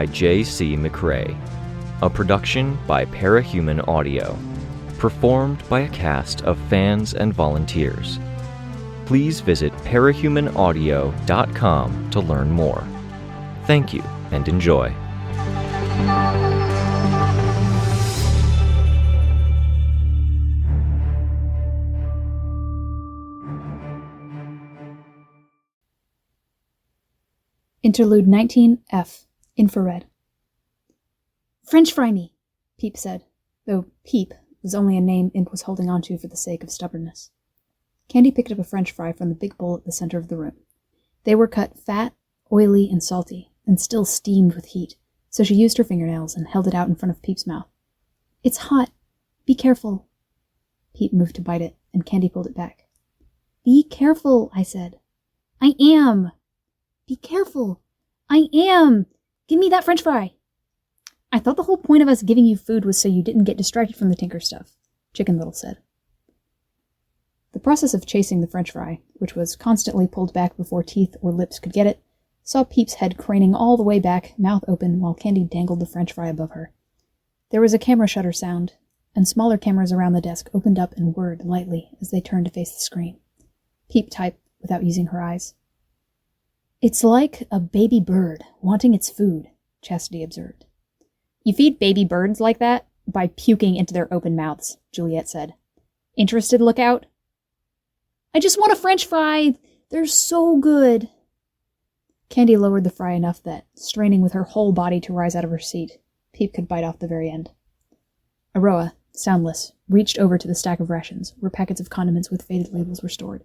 by J.C. McRae. A production by Parahuman Audio. Performed by a cast of fans and volunteers. Please visit parahumanaudio.com to learn more. Thank you and enjoy. Interlude 19F. Infrared. "French fry me," Peep said, though Peep was only a name Imp was holding on to for the sake of stubbornness. Candy picked up a French fry from the big bowl at the center of the room. They were cut fat, oily, and salty, and still steamed with heat, so she used her fingernails and held it out in front of Peep's mouth. "It's hot. Be careful." Peep moved to bite it, and Candy pulled it back. "Be careful," I said. "I am." "Be careful." "I am. Give me that French fry." "I thought the whole point of us giving you food was so you didn't get distracted from the Tinker stuff," Chicken Little said. The process of chasing the French fry, which was constantly pulled back before teeth or lips could get it, saw Peep's head craning all the way back, mouth open, while Candy dangled the French fry above her. There was a camera shutter sound, and smaller cameras around the desk opened up and whirred lightly as they turned to face the screen. Peep typed without using her eyes. "It's like a baby bird wanting its food," Chastity observed. "You feed baby birds like that? By puking into their open mouths," Juliet said. "Interested, look out?" "I just want a French fry! They're so good!" Candy lowered the fry enough that, straining with her whole body to rise out of her seat, Peep could bite off the very end. Aroa, soundless, reached over to the stack of rations, where packets of condiments with faded labels were stored.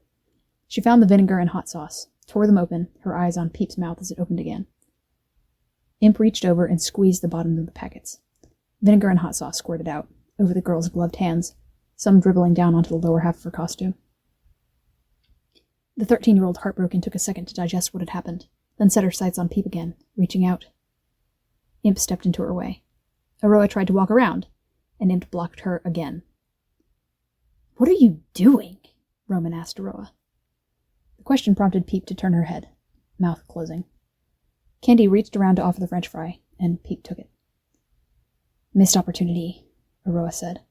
She found the vinegar and hot sauce, tore them open, her eyes on Peep's mouth as it opened again. Imp reached over and squeezed the bottom of the packets. Vinegar and hot sauce squirted out, over the girl's gloved hands, some dribbling down onto the lower half of her costume. The 13-year-old, heartbroken, took a second to digest what had happened, then set her sights on Peep again, reaching out. Imp stepped into her way. Aroa tried to walk around, and Imp blocked her again. "What are you doing?" Roman asked Aroa. The question prompted Peep to turn her head, mouth closing. Candy reached around to offer the French fry, and Peep took it. "Missed opportunity," Aroa said.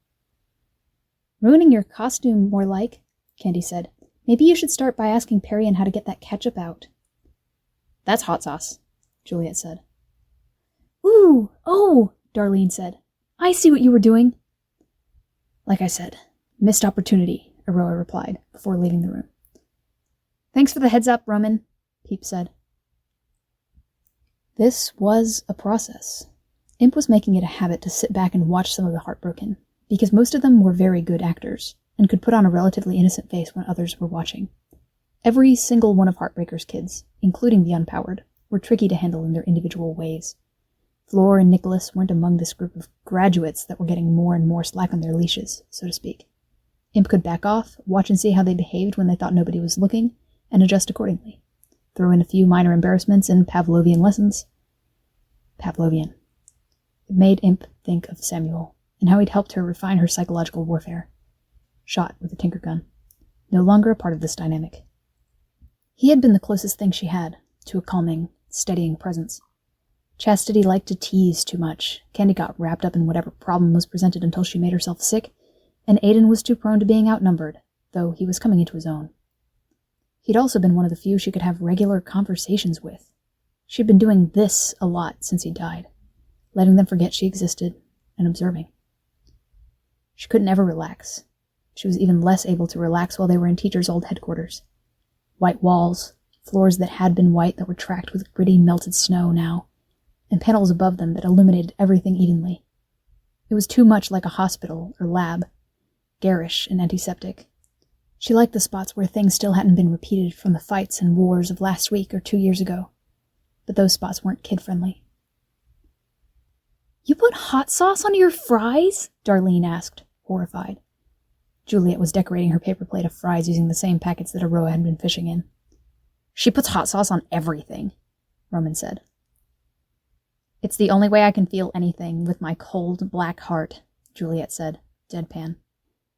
"Ruining your costume, more like," Candy said. "Maybe you should start by asking Parian how to get that ketchup out." "That's hot sauce," Juliet said. "Ooh, oh," Darlene said. "I see what you were doing." "Like I said, missed opportunity," Aroa replied, before leaving the room. "Thanks for the heads up, Roman," Peep said. This was a process. Imp was making it a habit to sit back and watch some of the heartbroken, because most of them were very good actors, and could put on a relatively innocent face when others were watching. Every single one of Heartbreaker's kids, including the unpowered, were tricky to handle in their individual ways. Floor and Nicholas weren't among this group of graduates that were getting more and more slack on their leashes, so to speak. Imp could back off, watch and see how they behaved when they thought nobody was looking, and adjust accordingly. Throw in a few minor embarrassments and Pavlovian lessons. Pavlovian. It made Imp think of Samuel, and how he'd helped her refine her psychological warfare. Shot with a tinker gun. No longer a part of this dynamic. He had been the closest thing she had to a calming, steadying presence. Chastity liked to tease too much. Candy got wrapped up in whatever problem was presented until she made herself sick, and Aiden was too prone to being outnumbered, though he was coming into his own. He'd also been one of the few she could have regular conversations with. She'd been doing this a lot since he died, letting them forget she existed and observing. She couldn't ever relax. She was even less able to relax while they were in Teacher's old headquarters. White walls, floors that had been white that were tracked with gritty, melted snow now, and panels above them that illuminated everything evenly. It was too much like a hospital or lab, garish and antiseptic. She liked the spots where things still hadn't been repeated from the fights and wars of last week or 2 years ago, but those spots weren't kid-friendly. "You put hot sauce on your fries?" Darlene asked, horrified. Juliet was decorating her paper plate of fries using the same packets that Aroa had been fishing in. "She puts hot sauce on everything," Roman said. "It's the only way I can feel anything with my cold, black heart," Juliet said, deadpan.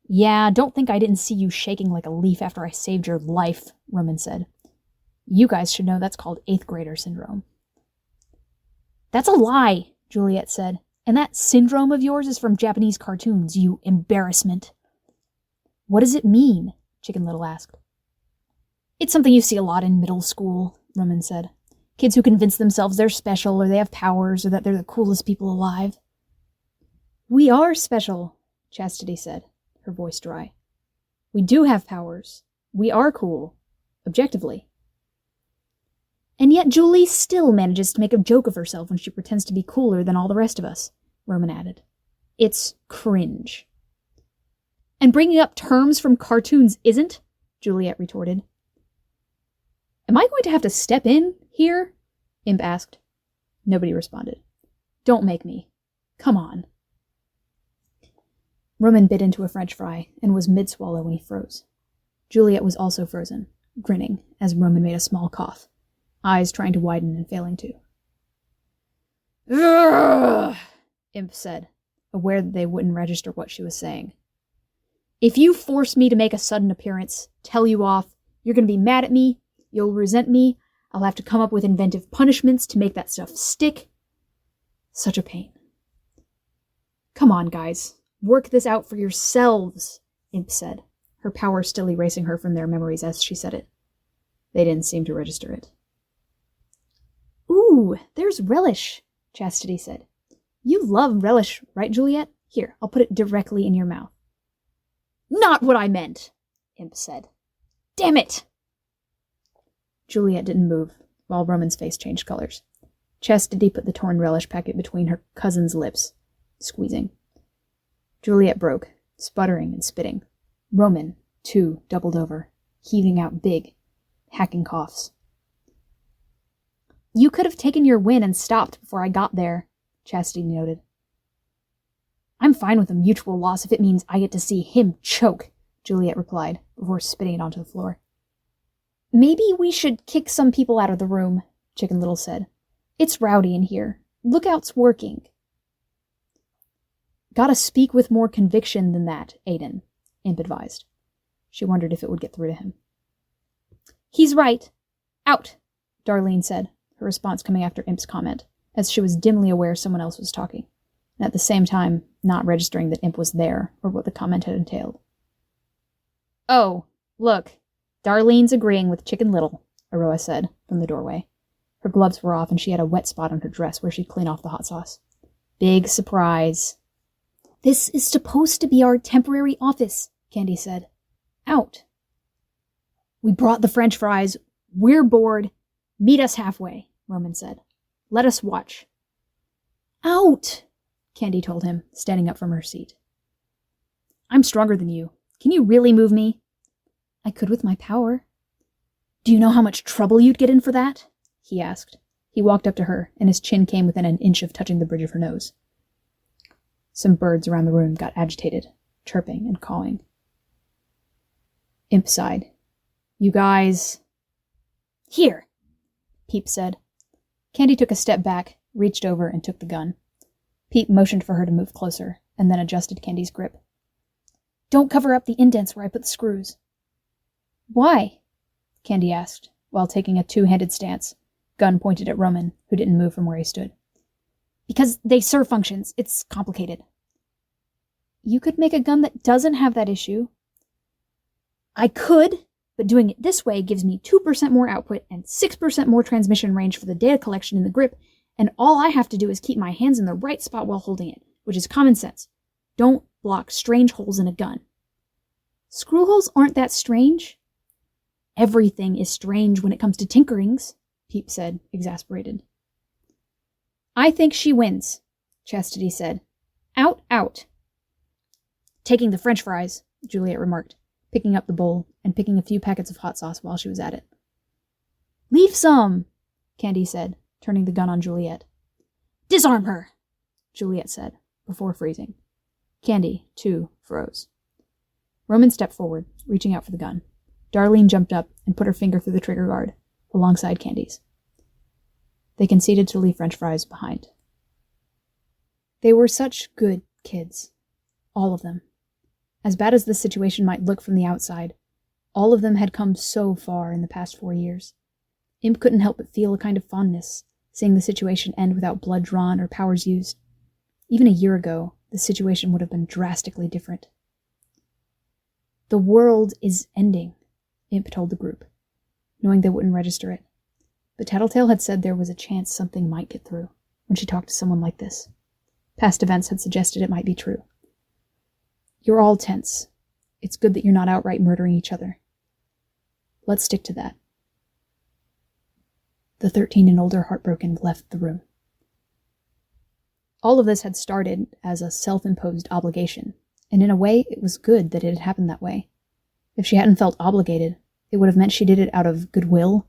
"Yeah, don't think I didn't see you shaking like a leaf after I saved your life," Roman said. "You guys should know that's called 8th grader syndrome." That's a lie, Juliet said. And that syndrome of yours is from Japanese cartoons, you embarrassment. What does it mean? Chicken Little asked. It's something you see a lot in middle school, Roman said. Kids who convince themselves they're special or they have powers or that they're the coolest people alive. We are special, Chastity said, her voice dry. We do have powers. We are cool. Objectively. And yet Julie still manages to make a joke of herself when she pretends to be cooler than all the rest of us, Roman added. It's cringe. And bringing up terms from cartoons isn't, Juliet retorted. Am I going to have to step in here? Imp asked. Nobody responded. Don't make me. Come on. Roman bit into a French fry and was mid-swallow when he froze. Juliet was also frozen, grinning as Roman made a small cough, eyes trying to widen and failing to. Ugh, Imp said, aware that they wouldn't register what she was saying. If you force me to make a sudden appearance, tell you off, you're going to be mad at me, you'll resent me, I'll have to come up with inventive punishments to make that stuff stick. Such a pain. Come on, guys. Work this out for yourselves, Imp said, her power still erasing her from their memories as she said it. They didn't seem to register it. Ooh, there's relish, Chastity said. You love relish, right, Juliet? Here, I'll put it directly in your mouth. Not what I meant, Imp said. Damn it! Juliet didn't move, while Roman's face changed colors. Chastity put the torn relish packet between her cousin's lips, squeezing. Juliet broke, sputtering and spitting. Roman, too, doubled over, heaving out big, hacking coughs. You could have taken your win and stopped before I got there, Chastity noted. I'm fine with a mutual loss if it means I get to see him choke, Juliet replied, before spitting it onto the floor. Maybe we should kick some people out of the room, Chicken Little said. It's rowdy in here. Lookout's working. Gotta speak with more conviction than that, Aiden, Imp advised. She wondered if it would get through to him. He's right. Out, Darlene said, her response coming after Imp's comment, as she was dimly aware someone else was talking, and at the same time not registering that Imp was there or what the comment had entailed. Oh, look, Darlene's agreeing with Chicken Little, Aroa said from the doorway. Her gloves were off and she had a wet spot on her dress where she'd clean off the hot sauce. Big surprise. This is supposed to be our temporary office, Candy said. Out. We brought the French fries. We're bored. Meet us halfway, Roman said. Let us watch. Out, Candy told him, standing up from her seat. I'm stronger than you. Can you really move me? I could with my power. Do you know how much trouble you'd get in for that? He asked. He walked up to her, and his chin came within an inch of touching the bridge of her nose. Some birds around the room got agitated, chirping and cawing. Imp sighed. You guys... Here, Peep said. Candy took a step back, reached over, and took the gun. Peep motioned for her to move closer, and then adjusted Candy's grip. Don't cover up the indents where I put the screws. Why? Candy asked, while taking a two-handed stance, gun pointed at Roman, who didn't move from where he stood. Because they serve functions. It's complicated. You could make a gun that doesn't have that issue. I could, but doing it this way gives me 2% more output and 6% more transmission range for the data collection in the grip, and all I have to do is keep my hands in the right spot while holding it, which is common sense. Don't block strange holes in a gun. Screw holes aren't that strange. Everything is strange when it comes to tinkerings, Peep said, exasperated. I think she wins, Chastity said. Out, out. Taking the French fries, Juliet remarked, picking up the bowl and picking a few packets of hot sauce while she was at it. Leave some, Candy said, turning the gun on Juliet. Disarm her, Juliet said, before freezing. Candy, too, froze. Roman stepped forward, reaching out for the gun. Darlene jumped up and put her finger through the trigger guard, alongside Candy's. They conceded to leave French fries behind. They were such good kids. All of them. As bad as this situation might look from the outside, all of them had come so far in the past 4 years. Imp couldn't help but feel a kind of fondness, seeing the situation end without blood drawn or powers used. Even a year ago, the situation would have been drastically different. The world is ending, Imp told the group, knowing they wouldn't register it. But Tattletale had said there was a chance something might get through when she talked to someone like this. Past events had suggested it might be true. You're all tense. It's good that you're not outright murdering each other. Let's stick to that. The 13 and older, heartbroken, left the room. All of this had started as a self-imposed obligation, and in a way it was good that it had happened that way. If she hadn't felt obligated, it would have meant she did it out of goodwill,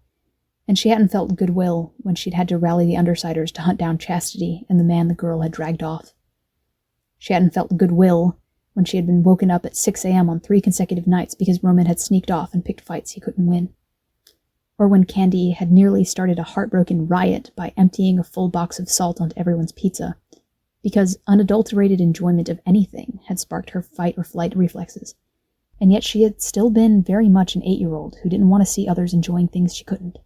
and she hadn't felt goodwill when she'd had to rally the Undersiders to hunt down Chastity and the man the girl had dragged off. She hadn't felt goodwill when she had been woken up at 6 a.m. on 3 consecutive nights because Roman had sneaked off and picked fights he couldn't win. Or when Candy had nearly started a heartbroken riot by emptying a full box of salt onto everyone's pizza, because unadulterated enjoyment of anything had sparked her fight-or-flight reflexes, and yet she had still been very much an 8-year-old who didn't want to see others enjoying things she couldn't.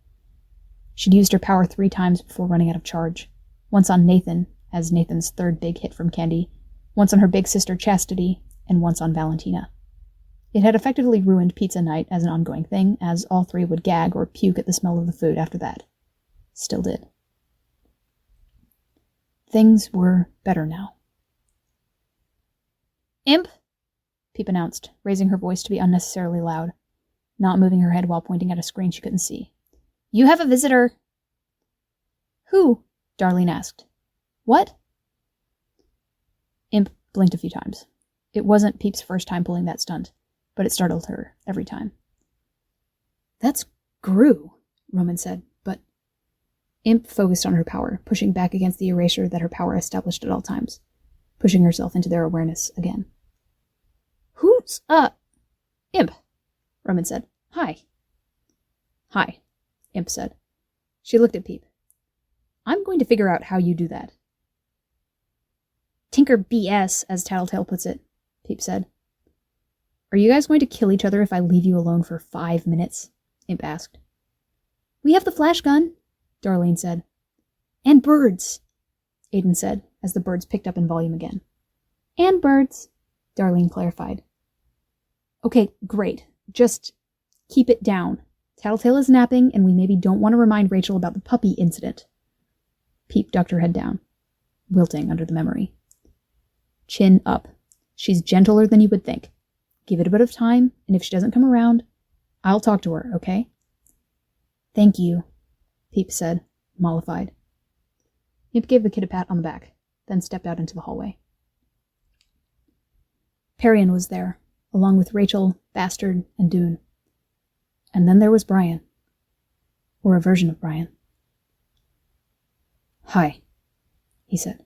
She'd used her power 3 times before running out of charge, once on Nathan, as Nathan's third big hit from Candy, once on her big sister Chastity, and once on Valentina. It had effectively ruined pizza night as an ongoing thing, as all 3 would gag or puke at the smell of the food after that. Still did. Things were better now. "Imp," Peep announced, raising her voice to be unnecessarily loud, not moving her head while pointing at a screen she couldn't see. "You have a visitor." "Who?" Darlene asked. "What?" Imp blinked a few times. It wasn't Peep's first time pulling that stunt, but it startled her every time. "That's Gru," Roman said, but Imp focused on her power, pushing back against the erasure that her power established at all times, pushing herself into their awareness again. "Who's, Imp," Roman said. "Hi." "Hi," Imp said. She looked at Peep. "I'm going to figure out how you do that." "Tinker BS, as Tattletale puts it," Peep said. "Are you guys going to kill each other if I leave you alone for 5 minutes?" Imp asked. "We have the flash gun," Darlene said. "And birds," Aiden said, as the birds picked up in volume again. "And birds," Darlene clarified. "Okay, great. Just keep it down. Tattletale is napping, and we maybe don't want to remind Rachel about the puppy incident." Peep ducked her head down, wilting under the memory. "Chin up. She's gentler than you would think. Give it a bit of time, and if she doesn't come around, I'll talk to her, okay?" "Thank you," Peep said, mollified. Imp gave the kid a pat on the back, then stepped out into the hallway. Parian was there, along with Rachel, Bastard, and Dune. And then there was Brian. Or a version of Brian. "Hi," he said.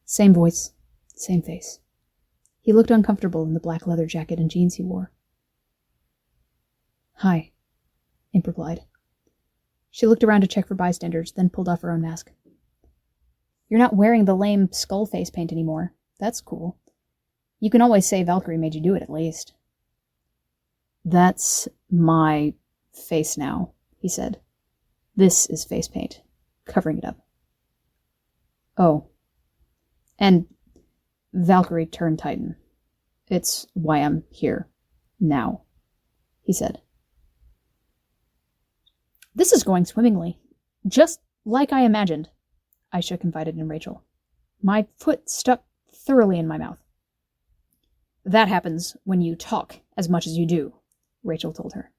Same voice, same face. He looked uncomfortable in the black leather jacket and jeans he wore. "Hi," Imp replied. She looked around to check for bystanders, then pulled off her own mask. "You're not wearing the lame skull face paint anymore. That's cool. You can always say Valkyrie made you do it, at least." "That's my face now," he said. "This is face paint, covering it up." "Oh. And Valkyrie turned Titan. It's why I'm here. Now," he said. "This is going swimmingly. Just like I imagined," Aisha confided in Rachel. "My foot stuck thoroughly in my mouth." "That happens when you talk as much as you do," Rachel told her.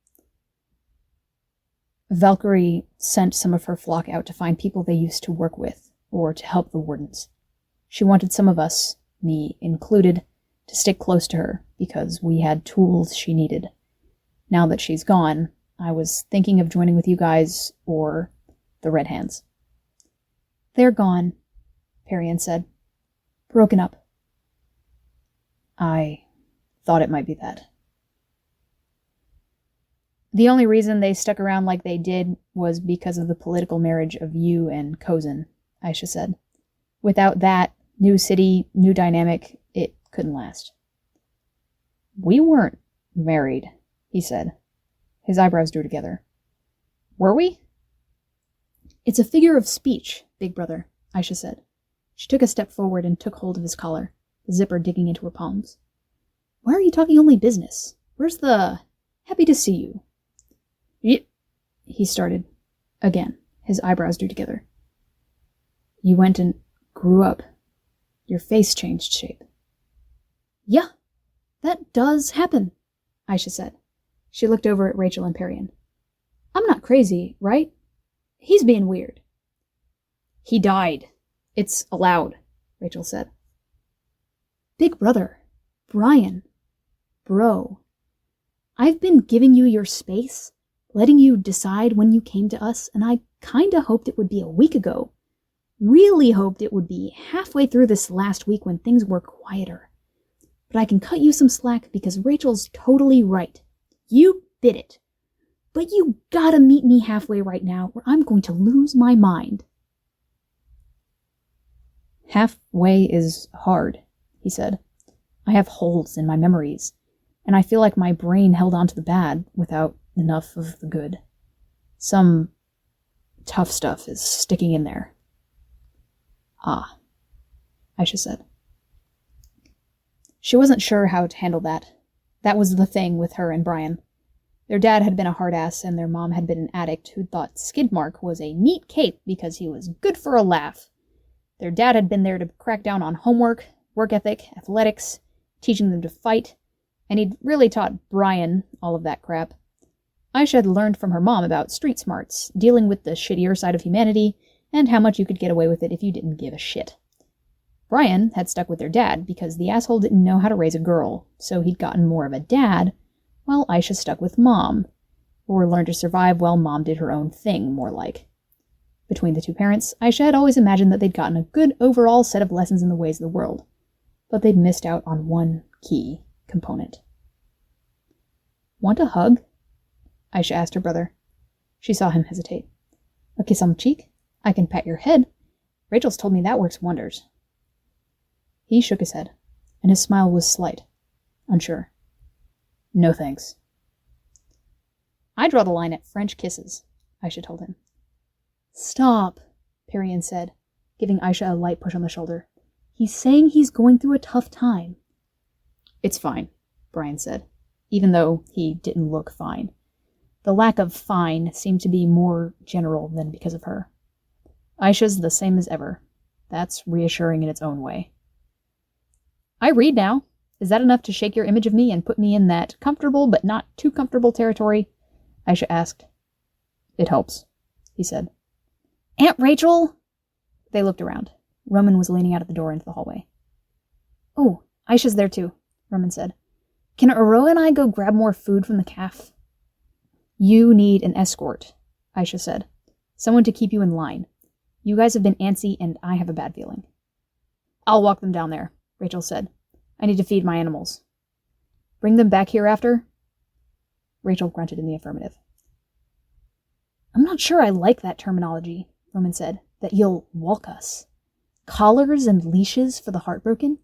"Valkyrie sent some of her flock out to find people they used to work with, or to help the wardens. She wanted some of us, me included, to stick close to her, because we had tools she needed. Now that she's gone, I was thinking of joining with you guys, or the Red Hands." "They're gone," Parian said. "Broken up." "I thought it might be that." "The only reason they stuck around like they did was because of the political marriage of you and Kozin," Aisha said. "Without that, new city, new dynamic, it couldn't last." "We weren't married," he said. His eyebrows drew together. "Were we?" It's a figure of speech, Big Brother, Aisha said. She took a step forward and took hold of his collar, the zipper digging into her palms. Why are you talking only business? Where's the happy to see you? Yep, he started. Again, his eyebrows drew together. You went and grew up. Your face changed shape. Yeah, that does happen, Aisha said. She looked over at Rachel and Perian. I'm not crazy, right? He's being weird. He died. It's allowed, Rachel said. Big Brother, Brian, bro, I've been giving you your space, letting you decide when you came to us, and I kinda hoped it would be a week ago. Really hoped it would be halfway through this last week when things were quieter. But I can cut you some slack because Rachel's totally right. You bit it. But you gotta meet me halfway right now, or I'm going to lose my mind. Halfway is hard, he said. I have holes in my memories, and I feel like my brain held on to the bad without enough of the good. Some tough stuff is sticking in there. Ah, Aisha said. She wasn't sure how to handle that. That was the thing with her and Brian. Their dad had been a hard ass, and their mom had been an addict who thought Skidmark was a neat cape because he was good for a laugh. Their dad had been there to crack down on homework, work ethic, athletics, teaching them to fight, and he'd really taught Brian all of that crap. Aisha had learned from her mom about street smarts, dealing with the shittier side of humanity, and how much you could get away with it if you didn't give a shit. Brian had stuck with their dad because the asshole didn't know how to raise a girl, so he'd gotten more of a dad, while Aisha stuck with Mom, or learned to survive while Mom did her own thing, more like. Between the two parents, Aisha had always imagined that they'd gotten a good overall set of lessons in the ways of the world, but they'd missed out on one key component. Want a hug? Aisha asked her brother. She saw him hesitate. A kiss on the cheek? I can pat your head. Rachel's told me that works wonders. He shook his head, and his smile was slight, unsure. No thanks. I draw the line at French kisses, Aisha told him. Stop, Perian said, giving Aisha a light push on the shoulder. He's saying he's going through a tough time. It's fine, Brian said, even though he didn't look fine. The lack of fine seemed to be more general than because of her. Aisha's the same as ever. That's reassuring in its own way. I read now. Is that enough to shake your image of me and put me in that comfortable but not too comfortable territory? Aisha asked. It helps, he said. Aunt Rachel? They looked around. Roman was leaning out of the door into the hallway. Oh, Aisha's there too, Roman said. Can Aroa and I go grab more food from the calf? You need an escort, Aisha said. Someone to keep you in line. You guys have been antsy and I have a bad feeling. I'll walk them down there, Rachel said. I need to feed my animals. Bring them back here after? Rachel grunted in the affirmative. I'm not sure I like that terminology, Roman said, that you'll walk us. Collars and leashes for the heartbroken?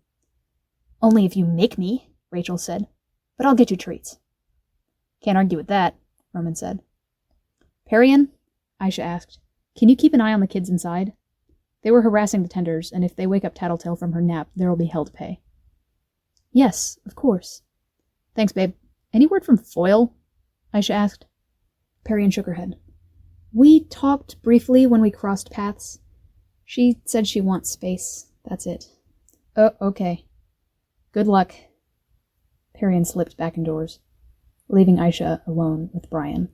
Only if you make me, Rachel said, but I'll get you treats. Can't argue with that, Roman said. Perian, Aisha asked, can you keep an eye on the kids inside? They were harassing the tenders, and if they wake up Tattletale from her nap, there'll be hell to pay. Yes, of course. Thanks, babe. Any word from Foyle? Aisha asked. Perian shook her head. We talked briefly when we crossed paths. She said she wants space. That's it. Oh, okay. Good luck. Perian slipped back indoors, leaving Aisha alone with Brian.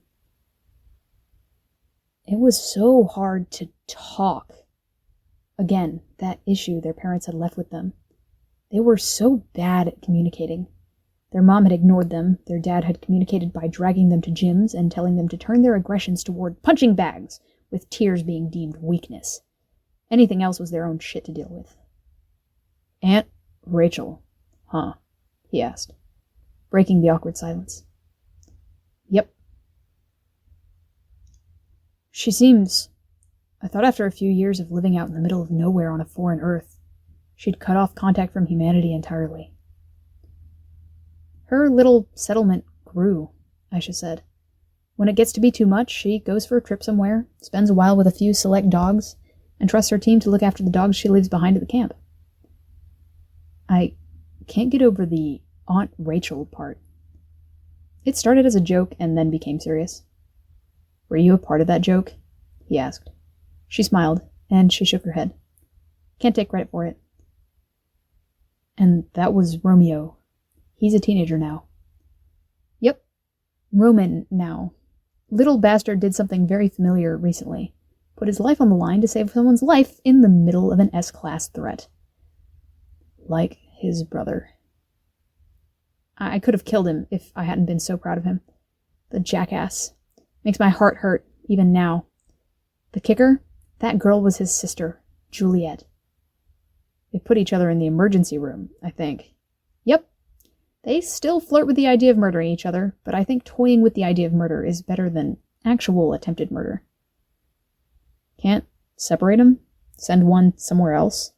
It was so hard to talk. Again, that issue their parents had left with them. They were so bad at communicating. Their mom had ignored them, their dad had communicated by dragging them to gyms and telling them to turn their aggressions toward punching bags, with tears being deemed weakness. Anything else was their own shit to deal with. Aunt Rachel, huh? He asked, breaking the awkward silence. Yep. She seems... I thought after a few years of living out in the middle of nowhere on a foreign earth, she'd cut off contact from humanity entirely. Her little settlement grew, Aisha said. When it gets to be too much, she goes for a trip somewhere, spends a while with a few select dogs, and trusts her team to look after the dogs she leaves behind at the camp. I can't get over the Aunt Rachel part. It started as a joke and then became serious. Were you a part of that joke? He asked. She smiled, and she shook her head. Can't take credit for it. And that was Romeo. He's a teenager now. Yep. Roman now. Little bastard did something very familiar recently. Put his life on the line to save someone's life in the middle of an S-class threat. Like his brother. I could have killed him if I hadn't been so proud of him. The jackass. Makes my heart hurt, even now. The kicker? That girl was his sister, Juliet. They put each other in the emergency room, I think. Yep. They still flirt with the idea of murdering each other, but I think toying with the idea of murder is better than actual attempted murder. Can't separate them? Send one somewhere else?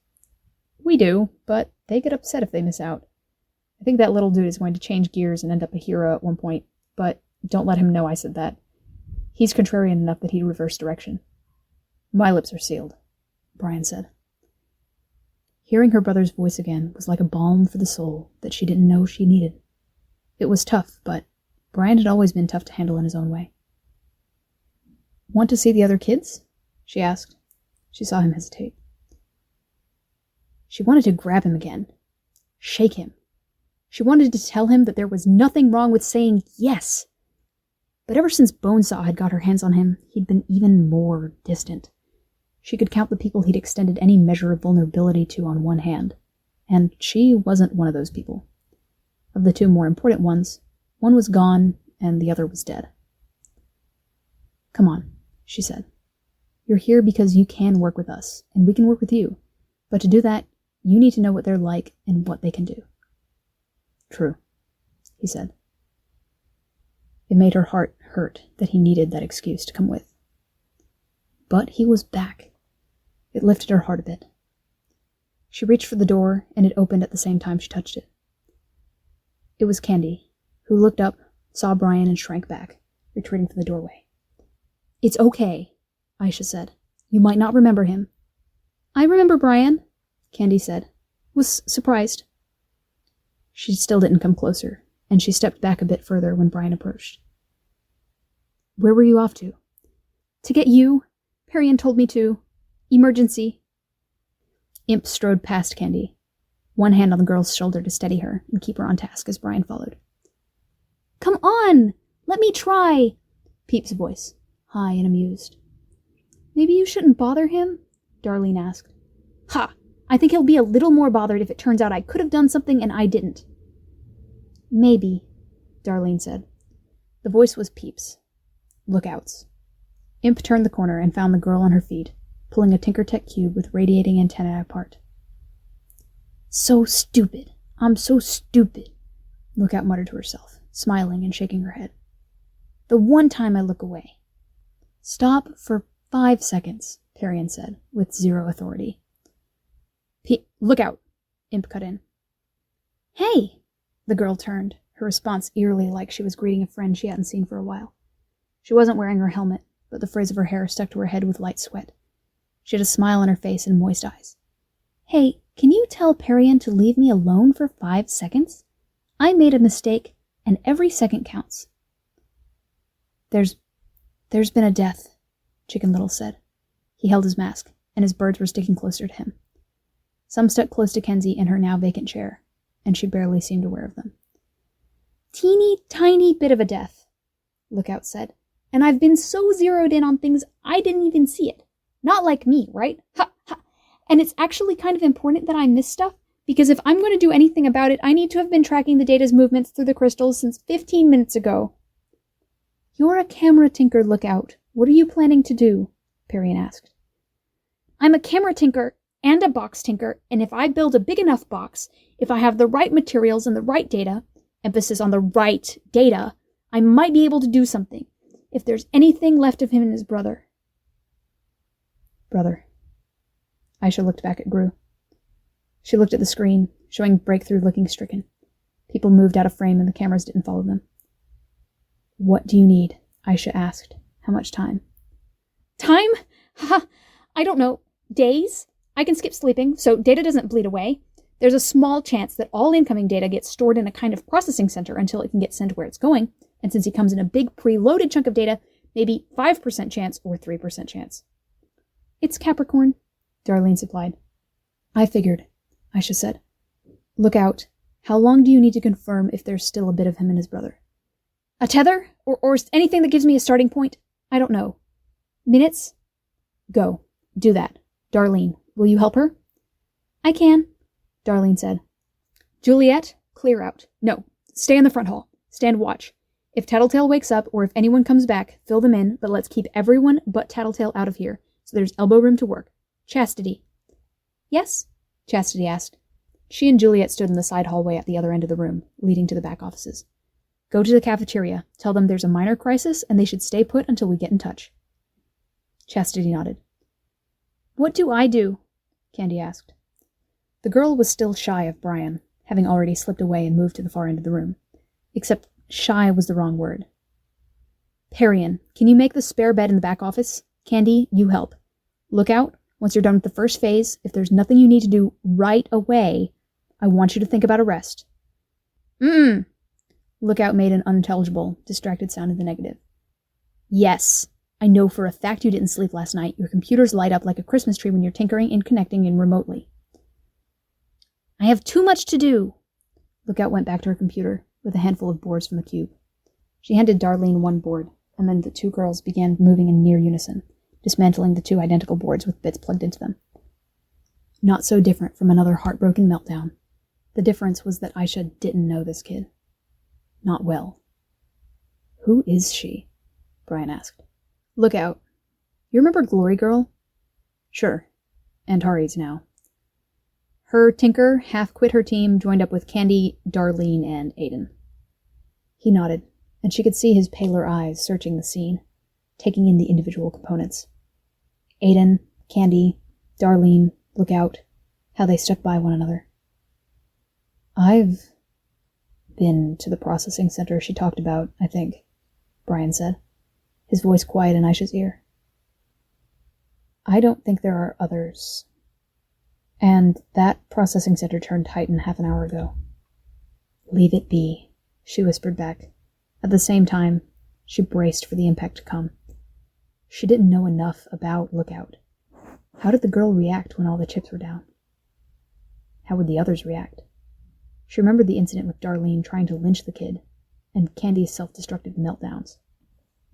We do, but they get upset if they miss out. I think that little dude is going to change gears and end up a hero at one point, but don't let him know I said that. He's contrarian enough that he'd reverse direction. My lips are sealed, Brian said. Hearing her brother's voice again was like a balm for the soul that she didn't know she needed. It was tough, but Brian had always been tough to handle in his own way. Want to see the other kids? She asked. She saw him hesitate. She wanted to grab him again. Shake him. She wanted to tell him that there was nothing wrong with saying yes. But ever since Bonesaw had got her hands on him, he'd been even more distant. She could count the people he'd extended any measure of vulnerability to on one hand, and she wasn't one of those people. Of the two more important ones, one was gone and the other was dead. Come on, she said. You're here because you can work with us, and we can work with you. But to do that, you need to know what they're like and what they can do. True, he said. It made her heart hurt that he needed that excuse to come with. But he was back. It lifted her heart a bit. She reached for the door, and it opened at the same time she touched it. It was Candy, who looked up, saw Brian, and shrank back, retreating from the doorway. It's okay, Aisha said. You might not remember him. I remember Brian, Candy said. Was surprised. She still didn't come closer, and she stepped back a bit further when Brian approached. Where were you off to? To get you. Perian told me to. Emergency. Imp strode past Candy, one hand on the girl's shoulder to steady her and keep her on task as Brian followed. Come on! Let me try! Peep's voice, high and amused. Maybe you shouldn't bother him? Darlene asked. Ha! I think he'll be a little more bothered if it turns out I could have done something and I didn't. Maybe, Darlene said. The voice was Peep's. Lookouts. Imp turned the corner and found the girl on her feet, pulling a Tinkertech cube with radiating antennae apart. So stupid. I'm so stupid, Lookout muttered to herself, smiling and shaking her head. The one time I look away. Stop for 5 seconds, Perian said, with zero authority. Lookout, Imp cut in. Hey! The girl turned, her response eerily like she was greeting a friend she hadn't seen for a while. She wasn't wearing her helmet, but the frizz of her hair stuck to her head with light sweat. She had a smile on her face and moist eyes. Hey, can you tell Perian to leave me alone for 5 seconds? I made a mistake, and every second counts. There's been a death, Chicken Little said. He held his mask, and his birds were sticking closer to him. Some stuck close to Kenzie in her now vacant chair, and she barely seemed aware of them. Teeny tiny bit of a death, Lookout said, and I've been so zeroed in on things I didn't even see it. Not like me, right? Ha ha. And it's actually kind of important that I miss stuff, because if I'm going to do anything about it, I need to have been tracking the data's movements through the crystals since 15 minutes ago. You're a camera tinker, Lookout. What are you planning to do? Perian asked. I'm a camera tinker and a box tinker, and if I build a big enough box, if I have the right materials and the right data, emphasis on the right data, I might be able to do something, if there's anything left of him and his brother. Brother. Aisha looked back at Gru. She looked at the screen, showing Breakthrough looking stricken. People moved out of frame and the cameras didn't follow them. What do you need? Aisha asked. How much time? Time? Ha! I don't know. Days? I can skip sleeping, so data doesn't bleed away. There's a small chance that all incoming data gets stored in a kind of processing center until it can get sent where it's going, and since he comes in a big preloaded chunk of data, maybe 5% chance or 3% chance. It's Capricorn, Darlene supplied. I figured, Aisha said. Look out. How long do you need to confirm if there's still a bit of him and his brother? A tether? Or anything that gives me a starting point? I don't know. Minutes? Go. Do that. Darlene, will you help her? I can, Darlene said. Juliet, clear out. No, stay in the front hall. Stand watch. If Tattletale wakes up or if anyone comes back, fill them in, but let's keep everyone but Tattletale out of here, so there's elbow room to work. Chastity. Yes? Chastity asked. She and Juliet stood in the side hallway at the other end of the room, leading to the back offices. Go to the cafeteria. Tell them there's a minor crisis and they should stay put until we get in touch. Chastity nodded. What do I do? Candy asked. The girl was still shy of Brian, having already slipped away and moved to the far end of the room. Except shy was the wrong word. Parian, can you make the spare bed in the back office? Candy, you help. Look out. Once you're done with the first phase, if there's nothing you need to do right away, I want you to think about a rest. Lookout made an unintelligible, distracted sound in the negative. Yes. I know for a fact you didn't sleep last night. Your computers light up like a Christmas tree when you're tinkering and connecting in remotely. I have too much to do. Lookout went back to her computer with a handful of boards from the cube. She handed Darlene one board, and then the two girls began moving in near unison, dismantling the two identical boards with bits plugged into them. Not so different from another heartbroken meltdown. The difference was that Aisha didn't know this kid. Not well. Who is she? Brian asked. Look out. You remember Glory Girl? Sure. Antares now. Her tinker half quit her team, joined up with Candy, Darlene, and Aiden. He nodded, and she could see his paler eyes searching the scene, taking in the individual components. Aiden, Candy, Darlene, Lookout, how they stuck by one another. I've been to the processing center she talked about, I think, Brian said, his voice quiet in Aisha's ear. I don't think there are others. And that processing center turned Titan half an hour ago. Leave it be, she whispered back. At the same time, she braced for the impact to come. She didn't know enough about Lookout. How did the girl react when all the chips were down? How would the others react? She remembered the incident with Darlene trying to lynch the kid, and Candy's self-destructive meltdowns.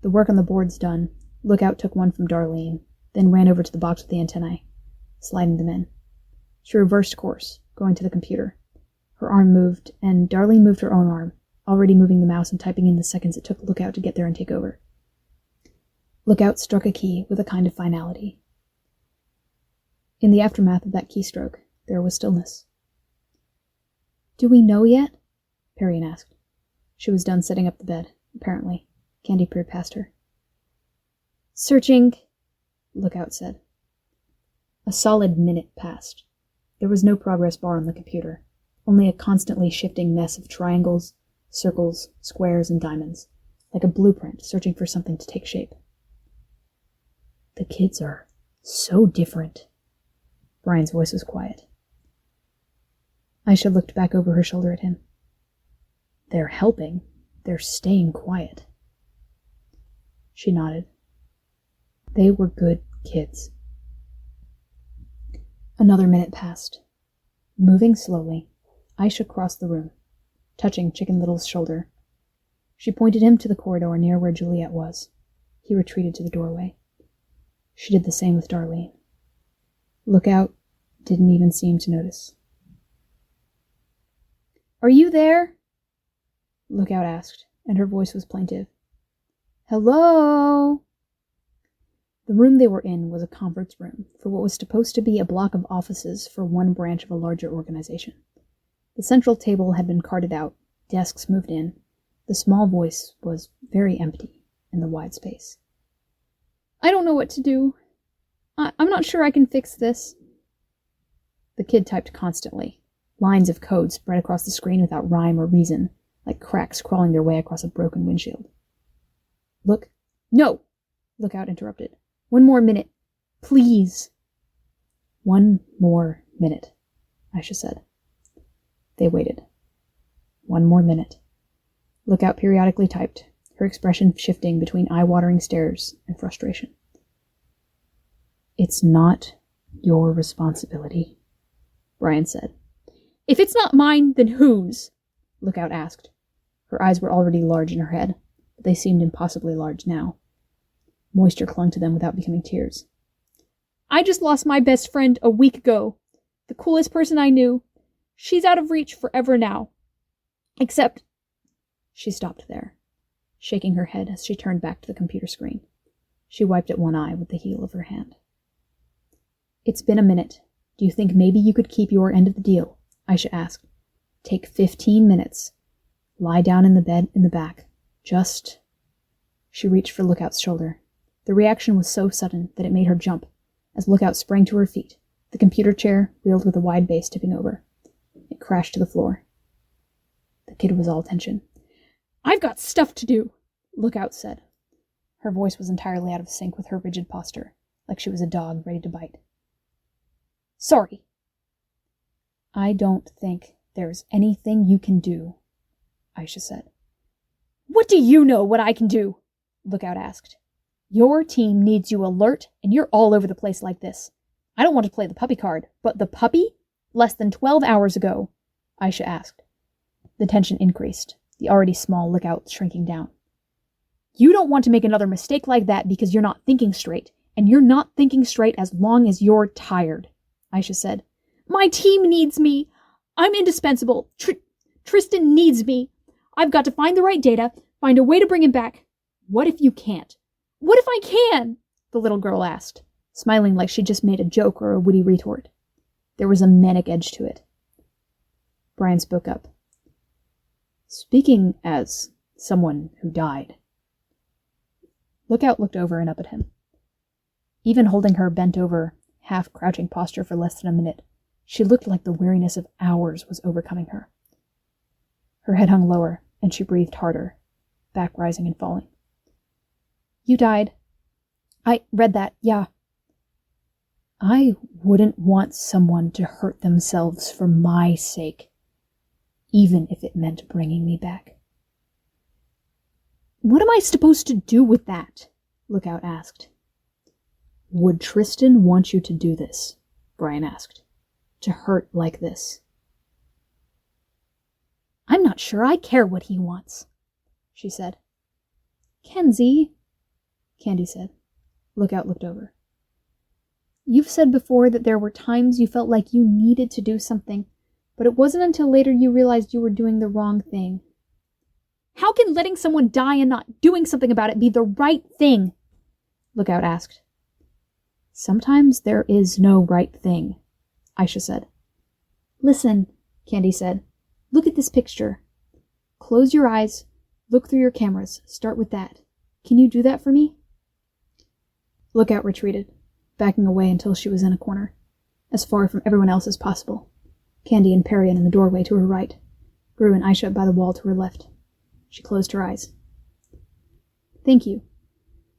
The work on the boards done, Lookout took one from Darlene, then ran over to the box with the antennae, sliding them in. She reversed course, going to the computer. Her arm moved, and Darlene moved her own arm, already moving the mouse and typing in the seconds it took Lookout to get there and take over. Lookout struck a key with a kind of finality. In the aftermath of that keystroke, there was stillness. Do we know yet? Parian asked. She was done setting up the bed, apparently. Candy peered past her. Searching, Lookout said. A solid minute passed. There was no progress bar on the computer, only a constantly shifting mess of triangles, circles, squares, and diamonds, like a blueprint searching for something to take shape. The kids are so different. Brian's voice was quiet. Aisha looked back over her shoulder at him. They're helping. They're staying quiet. She nodded. They were good kids. Another minute passed. Moving slowly, Aisha crossed the room, touching Chicken Little's shoulder. She pointed him to the corridor near where Juliet was. He retreated to the doorway. She did the same with Darlene. Lookout didn't even seem to notice. Are you there? Lookout asked, and her voice was plaintive. Hello? The room they were in was a conference room for what was supposed to be a block of offices for one branch of a larger organization. The central table had been carted out, desks moved in. The small voice was very empty in the wide space. I don't know what to do. I'm not sure I can fix this. The kid typed constantly. Lines of code spread across the screen without rhyme or reason, like cracks crawling their way across a broken windshield. Look, No, Lookout interrupted. 1 more minute. Please. 1 more minute, Aisha said. They waited. 1 more minute. Lookout periodically typed, her expression shifting between eye-watering stares and frustration. It's not your responsibility, Brian said. If it's not mine, then whose? Lookout asked. Her eyes were already large in her head, but they seemed impossibly large now. Moisture clung to them without becoming tears. I just lost my best friend a week ago. The coolest person I knew. She's out of reach forever now. Except... She stopped there, shaking her head as she turned back to the computer screen. She wiped at one eye with the heel of her hand. It's been a minute. Do you think maybe you could keep your end of the deal? Aisha asked. Take 15 minutes. Lie down in the bed in the back. Just... She reached for Lookout's shoulder. The reaction was so sudden that it made her jump, as Lookout sprang to her feet, the computer chair wheeled with a wide base tipping over. It crashed to the floor. The kid was all attention. I've got stuff to do, Lookout said. Her voice was entirely out of sync with her rigid posture, like she was a dog ready to bite. Sorry. I don't think there's anything you can do, Aisha said. What do you know what I can do? Lookout asked. Your team needs you alert, and you're all over the place like this. I don't want to play the puppy card, but the puppy? Less than 12 hours ago, Aisha asked. The tension increased, the already small Lookout shrinking down. You don't want to make another mistake like that because you're not thinking straight, and you're not thinking straight as long as you're tired, Aisha said. My team needs me. I'm indispensable. Tristan needs me. I've got to find the right data, find a way to bring him back. What if you can't? What if I can? The little girl asked, smiling like she'd just made a joke or a witty retort. There was a manic edge to it. Brian spoke up. Speaking as someone who died. Lookout looked over and up at him. Even holding her bent over, half-crouching posture for less than a minute, she looked like the weariness of hours was overcoming her. Her head hung lower, and she breathed harder, back rising and falling. You died. I read that, yeah. I wouldn't want someone to hurt themselves for my sake, even if it meant bringing me back. What am I supposed to do with that? Lookout asked. Would Tristan want you to do this? Brian asked. To hurt like this? I'm not sure I care what he wants, she said. Kenzie, Candy said. Lookout looked over. You've said before that there were times you felt like you needed to do something, but it wasn't until later you realized you were doing the wrong thing. How can letting someone die and not doing something about it be the right thing? Lookout asked. Sometimes there is no right thing, Aisha said. Listen, Candy said. Look at this picture. Close your eyes. Look through your cameras. Start with that. Can you do that for me? Lookout retreated, backing away until she was in a corner, as far from everyone else as possible. Candy and Perian in the doorway to her right, Gru and Aisha by the wall to her left. She closed her eyes. Thank you,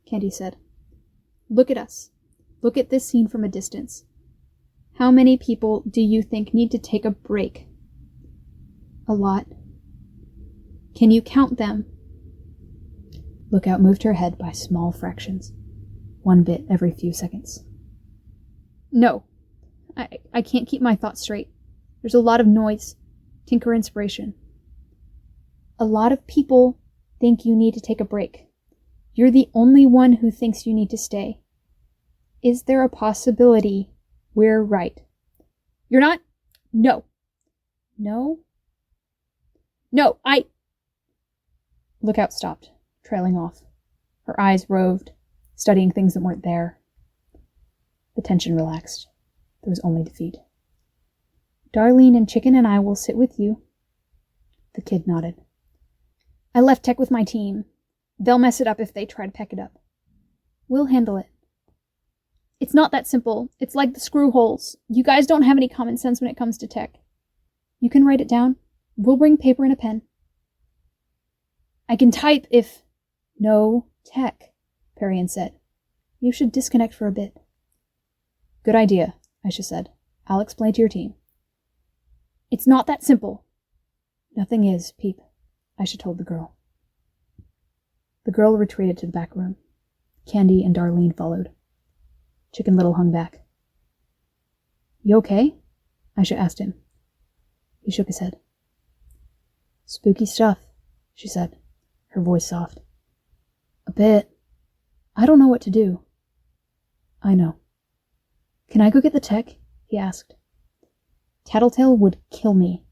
Candy said. Look at us. Look at this scene from a distance. How many people do you think need to take a break? A lot. Can you count them? Lookout moved her head by small fractions, 1 bit every few seconds. No, I can't keep my thoughts straight. There's a lot of noise, tinker inspiration. A lot of people think you need to take a break. You're the only one who thinks you need to stay. Is there a possibility we're right? You're not? No. No? No, Lookout stopped, trailing off. Her eyes roved, studying things that weren't there. The tension relaxed. There was only defeat. Darlene and Chicken and I will sit with you. The kid nodded. I left tech with my team. They'll mess it up if they try to peck it up. We'll handle it. It's not that simple. It's like the screw holes. You guys don't have any common sense when it comes to tech. You can write it down. We'll bring paper and a pen. I can type if... No tech, Perian said. You should disconnect for a bit. Good idea, Aisha said. I'll explain to your team. It's not that simple. Nothing is, Peep, Aisha told the girl. The girl retreated to the back room. Candy and Darlene followed. Chicken Little hung back. You okay? Aisha asked him. He shook his head. Spooky stuff, she said, her voice soft. A bit. I don't know what to do. I know. Can I go get the tech? He asked. Tattletale would kill me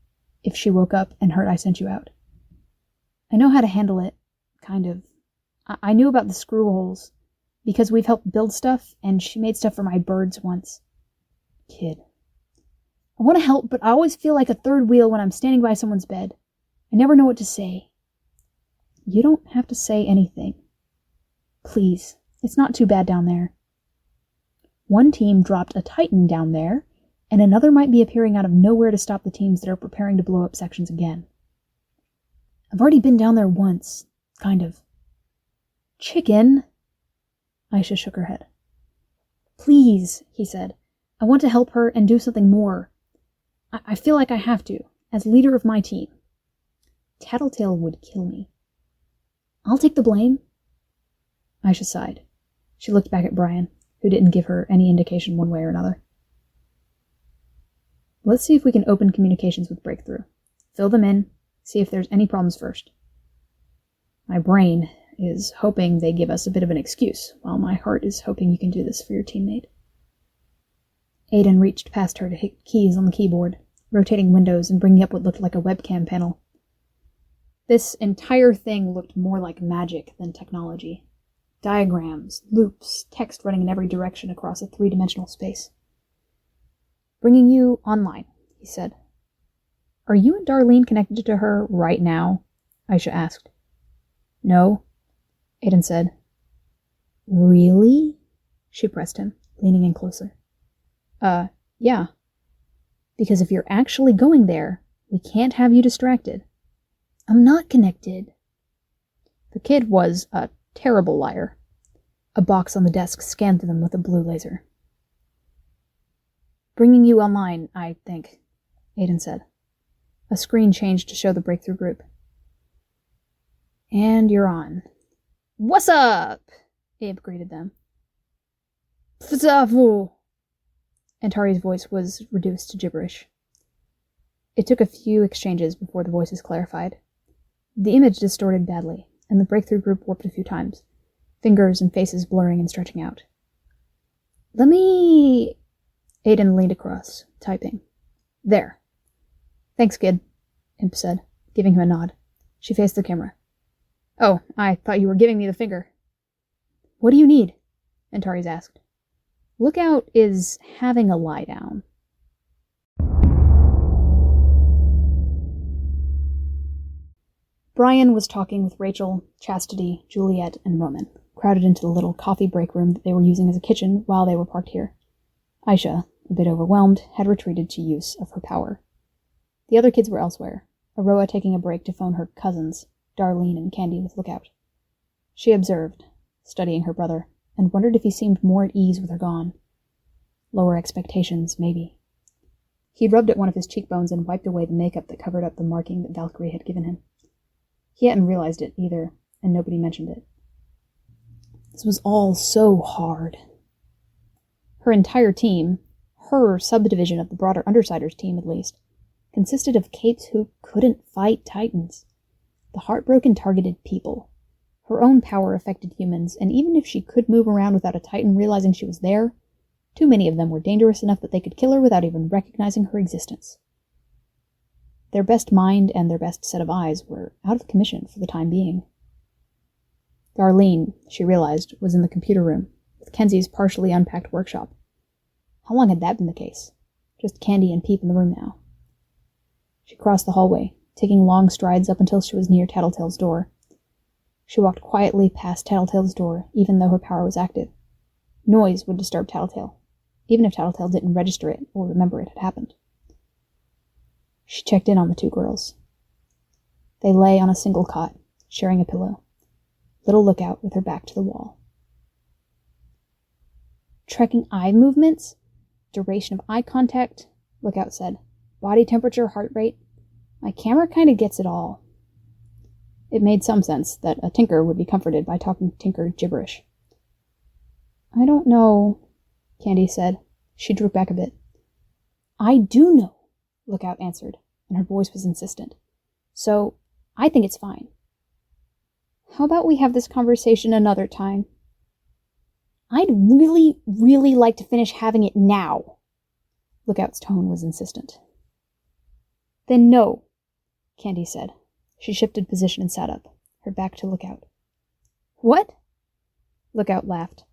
if she woke up and heard I sent you out. I know how to handle it, kind of. I knew about the screw holes, because we've helped build stuff, and she made stuff for my birds once. Kid. I want to help, but I always feel like a third wheel when I'm standing by someone's bed. I never know what to say. You don't have to say anything. Please, it's not too bad down there. One team dropped a Titan down there, and another might be appearing out of nowhere to stop the teams that are preparing to blow up sections again. I've already been down there once, kind of. Chicken? Aisha shook her head. Please, he said. I want to help her and do something more. I feel like I have to, as leader of my team. Tattletale would kill me. I'll take the blame. Aisha sighed. She looked back at Brian, who didn't give her any indication one way or another. Let's see if we can open communications with Breakthrough. Fill them in, see if there's any problems first. My brain is hoping they give us a bit of an excuse, while my heart is hoping you can do this for your teammate. Aiden reached past her to hit keys on the keyboard, rotating windows and bringing up what looked like a webcam panel. This entire thing looked more like magic than technology. Diagrams, loops, text running in every direction across a three-dimensional space. Bringing you online, he said. Are you and Darlene connected to her right now? Aisha asked. No, Aiden said. Really? She pressed him, leaning in closer. Yeah. Because if you're actually going there, we can't have you distracted. I'm not connected. The kid was a terrible liar. A box on the desk scanned them with a blue laser. Bringing you online, I think, Aiden said. A screen changed to show the Breakthrough group. And you're on. What's up? Abe greeted them. Fzavu! Antari's voice was reduced to gibberish. It took a few exchanges before the voices clarified. The image distorted badly, and the Breakthrough group warped a few times, fingers and faces blurring and stretching out. Let me... Aiden leaned across, typing. There. Thanks, kid, Imp said, giving him a nod. She faced the camera. Oh, I thought you were giving me the finger. What do you need? Antares asked. Lookout is having a lie down. Brian was talking with Rachel, Chastity, Juliet, and Roman, crowded into the little coffee break room that they were using as a kitchen while they were parked here. Aisha, a bit overwhelmed, had retreated to use of her power. The other kids were elsewhere, Aroa taking a break to phone her cousins, Darlene and Candy with Lookout. She observed, studying her brother, and wondered if he seemed more at ease with her gone. Lower expectations, maybe. He'd rubbed at one of his cheekbones and wiped away the makeup that covered up the marking that Valkyrie had given him. He hadn't realized it either, and nobody mentioned it. This was all so hard. Her entire team, her subdivision of the broader Undersiders team at least, consisted of capes who couldn't fight Titans. The heartbroken targeted people. Her own power affected humans, and even if she could move around without a Titan realizing she was there, too many of them were dangerous enough that they could kill her without even recognizing her existence. Their best mind and their best set of eyes were out of commission for the time being. Darlene, she realized, was in the computer room, with Kenzie's partially unpacked workshop. How long had that been the case? Just Candy and Peep in the room now. She crossed the hallway, taking long strides up until she was near Tattletale's door. She walked quietly past Tattletale's door, even though her power was active. Noise would disturb Tattletale, even if Tattletale didn't register it or remember it had happened. She checked in on the two girls. They lay on a single cot, sharing a pillow. Little Lookout with her back to the wall. tracking eye movements, duration of eye contact, Lookout said, body temperature, heart rate. My camera kind of gets it all. It made some sense that a tinker would be comforted by talking tinker gibberish. I don't know, Candy said. She drew back a bit. I do know, Lookout answered, and her voice was insistent. So, I think it's fine. How about we have this conversation another time? I'd really, really like to finish having it now. Lookout's tone was insistent. Then no, Candy said. She shifted position and sat up, her back to Lookout. What? Lookout laughed.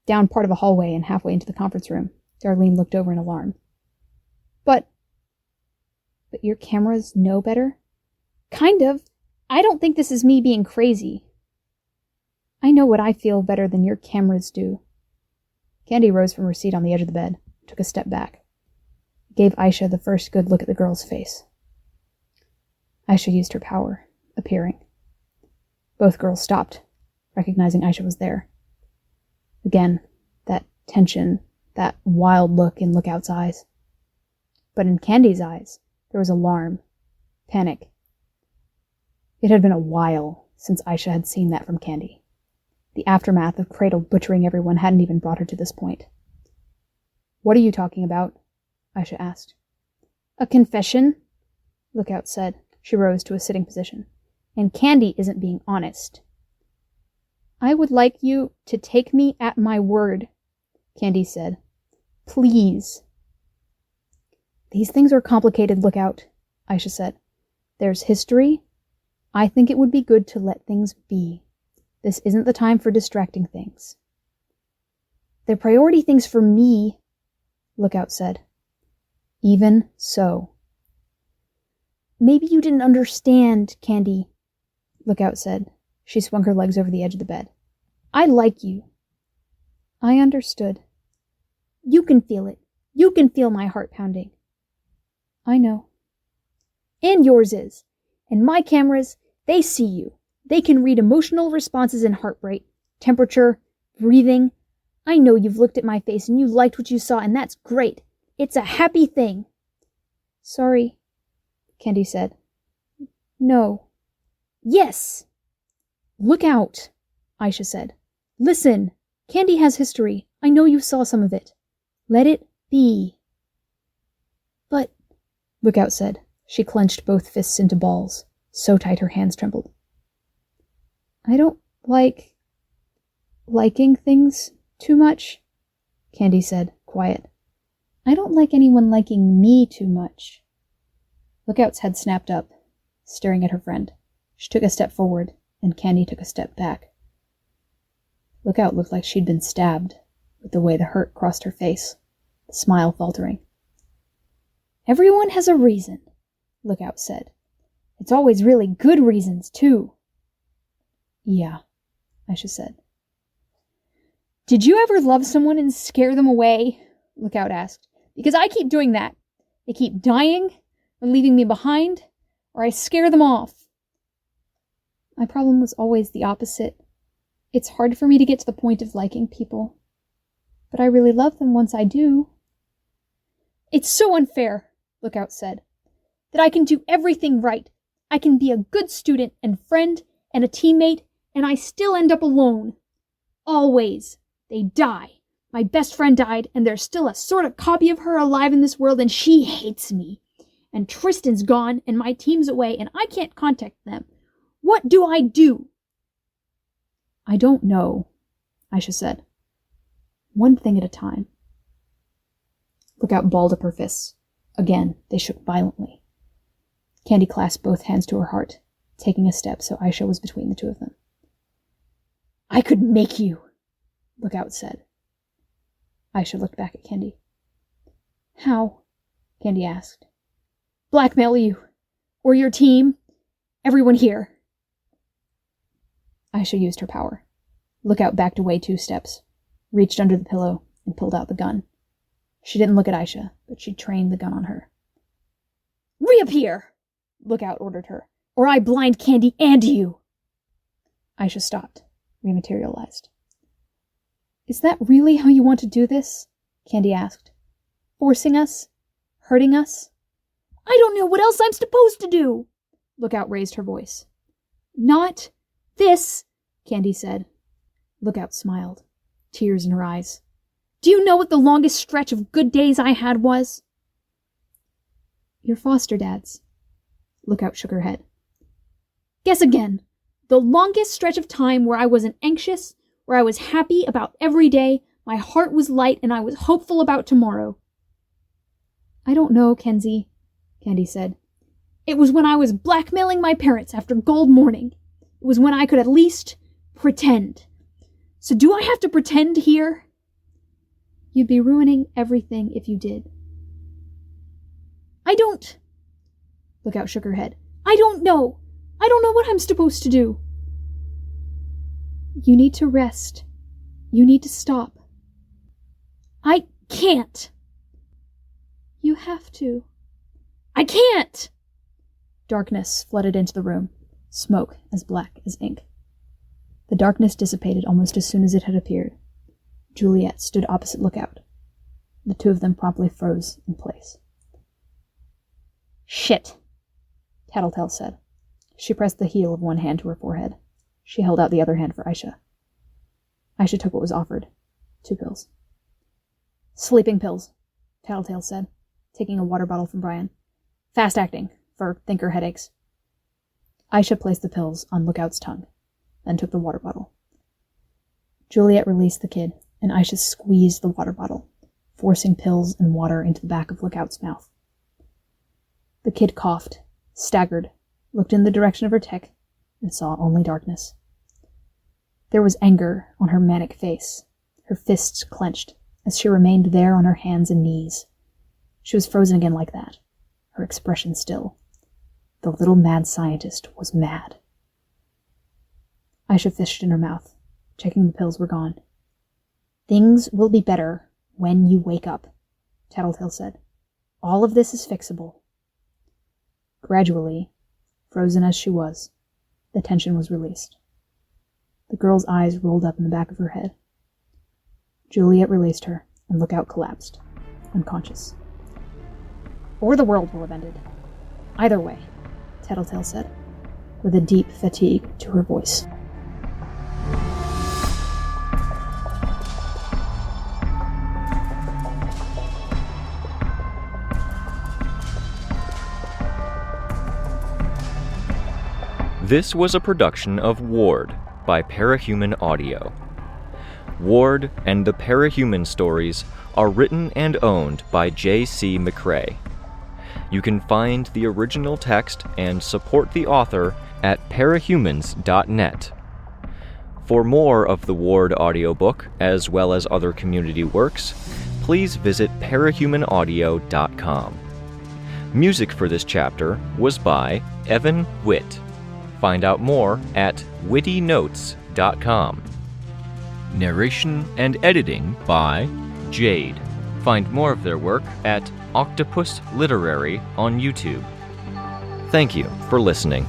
Down part of a hallway and halfway into the conference room, Darlene looked over in alarm. But your cameras know better? Kind of. I don't think this is me being crazy. I know what I feel better than your cameras do. Candy rose from her seat on the edge of the bed, took a step back. Gave Aisha the first good look at the girl's face. Aisha used her power, appearing. Both girls stopped, recognizing Aisha was there. Again, that tension, that wild look in Lookout's eyes. But in Candy's eyes, there was alarm, panic. It had been a while since Aisha had seen that from Candy. The aftermath of Cradle butchering everyone hadn't even brought her to this point. What are you talking about? Aisha asked. A confession? Lookout said. She rose to a sitting position. And Candy isn't being honest. I would like you to take me at my word, Candy said. Please. These things are complicated, Lookout, Aisha said. There's history. I think it would be good to let things be. This isn't the time for distracting things. They're priority things for me, Lookout said. Even so. Maybe you didn't understand, Candy, Lookout said. She swung her legs over the edge of the bed. I like you. I understood. You can feel it. You can feel my heart pounding. I know. And yours is. And my cameras, they see you. They can read emotional responses in heart rate, temperature, breathing. I know you've looked at my face and you liked what you saw, and that's great. It's a happy thing. Sorry, Candy said. No. Yes. Look out, Aisha said. Listen, Candy has history. I know you saw some of it. Let it be. But, Lookout said. She clenched both fists into balls, so tight her hands trembled. I don't like liking things too much, Candy said, quiet. I don't like anyone liking me too much. Lookout's head snapped up, staring at her friend. She took a step forward, and Candy took a step back. Lookout looked like she'd been stabbed, with the way the hurt crossed her face, the smile faltering. Everyone has a reason, Lookout said. It's always really good reasons, too. Yeah, Aisha said. Did you ever love someone and scare them away? Lookout asked. Because I keep doing that. They keep dying, or leaving me behind, or I scare them off. My problem was always the opposite. It's hard for me to get to the point of liking people. But I really love them once I do. It's so unfair, Lookout said, that I can do everything right. I can be a good student and friend and a teammate, and I still end up alone. Always. They die. My best friend died, and there's still a sort of copy of her alive in this world, and she hates me. And Tristan's gone, and my team's away, and I can't contact them. What do I do? I don't know, Aisha said. One thing at a time. Lookout balled up her fists. Again, they shook violently. Candy clasped both hands to her heart, taking a step so Aisha was between the two of them. I could make you, Lookout said. Aisha looked back at Candy. How? Candy asked. Blackmail you. Or your team. Everyone here. Aisha used her power. Lookout backed away 2 steps, reached under the pillow, and pulled out the gun. She didn't look at Aisha, but she trained the gun on her. Reappear! Lookout ordered her, or I blind Candy and you! Aisha stopped, rematerialized. Is that really how you want to do this? Candy asked. Forcing us? Hurting us? I don't know what else I'm supposed to do! Lookout raised her voice. Not this, Candy said. Lookout smiled, tears in her eyes. Do you know what the longest stretch of good days I had was? Your foster dad's. Lookout shook her head. Guess again. The longest stretch of time where I wasn't anxious, where I was happy about every day, my heart was light, and I was hopeful about tomorrow. I don't know, Kenzie, Candy said. It was when I was blackmailing my parents after gold morning. It was when I could at least pretend. So do I have to pretend here? You'd be ruining everything if you did. I don't... Lookout shook her head. I don't know. I don't know what I'm supposed to do. You need to rest. You need to stop. I can't. You have to. I can't! Darkness flooded into the room, smoke as black as ink. The darkness dissipated almost as soon as it had appeared. Juliet stood opposite Lookout. The two of them promptly froze in place. Shit, Tattletale said. She pressed the heel of one hand to her forehead. She held out the other hand for Aisha. Aisha took what was offered. 2 pills. Sleeping pills, Tattletale said, taking a water bottle from Brian. Fast-acting, for thinker headaches. Aisha placed the pills on Lookout's tongue, then took the water bottle. Juliet released the kid, and Aisha squeezed the water bottle, forcing pills and water into the back of Lookout's mouth. The kid coughed, staggered, looked in the direction of her tech, and saw only darkness. There was anger on her manic face, her fists clenched, as she remained there on her hands and knees. She was frozen again like that, her expression still. The little mad scientist was mad. Aisha fished in her mouth, checking the pills were gone. Things will be better when you wake up, Tattletale said. All of this is fixable. Gradually, frozen as she was, the tension was released. The girl's eyes rolled up in the back of her head. Juliet released her, and Lookout collapsed, unconscious. Or the world will have ended. Either way, Tattletale said, with a deep fatigue to her voice. This was a production of Ward by Parahuman Audio. Ward and the Parahuman stories are written and owned by J.C. McCrae. You can find the original text and support the author at parahumans.net. For more of the Ward audiobook, as well as other community works, please visit parahumanaudio.com. Music for this chapter was by Evan Witt. Find out more at wittynotes.com. Narration and editing by Jade. Find more of their work at Octopus Literary on YouTube. Thank you for listening.